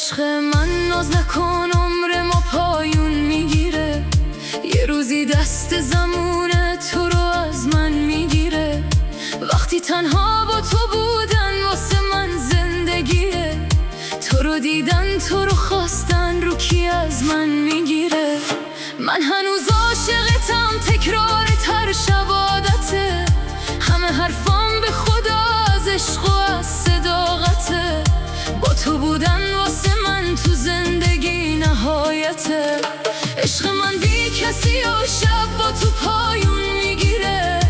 عشق من ناز نکن، عمر ما پایون میگیره. یه روزی دست زمونه تو رو از من میگیره. وقتی تنها با تو بودن واسه من زندگیه. تو رو دیدن، تو رو خواستن، رو کی از من میگیره؟ من هنوز عاشقتم، تکرار تر شب عادته. همه حرفام به خدا از عشق و از صداقته. با تو بودن واسه من تو زندگی نهایته. عشق من بی کسی و شب با تو پایون میگیره.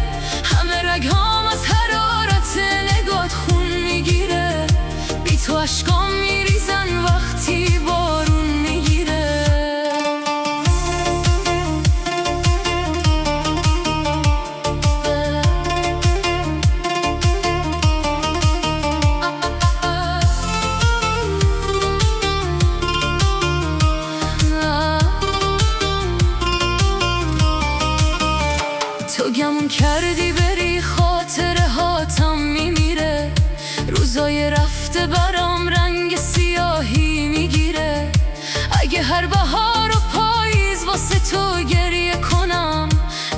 همه رگهام از حرارت نگات خون میگیره. بی تو عشقام میریزن وقتی بارون میگیره. تو گمون کردی بری، خاطره هاتم میمیره. روزای رفته برام رنگ سیاهی میگیره. اگه هر بهار و پاییز واسه تو گریه کنم،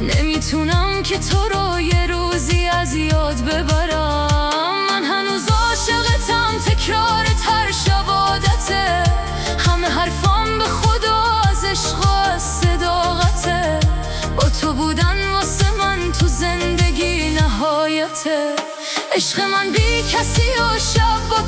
نمیتونم که تو رو یه روزی از یاد ببرم. من هنوز عاشقتم، تکرار تر شب عادته. همه حرفام به خدا از عشق و از صداقته. با تو بودن واسه من تو زندگی نهایته. عشق من بی کسی و شب با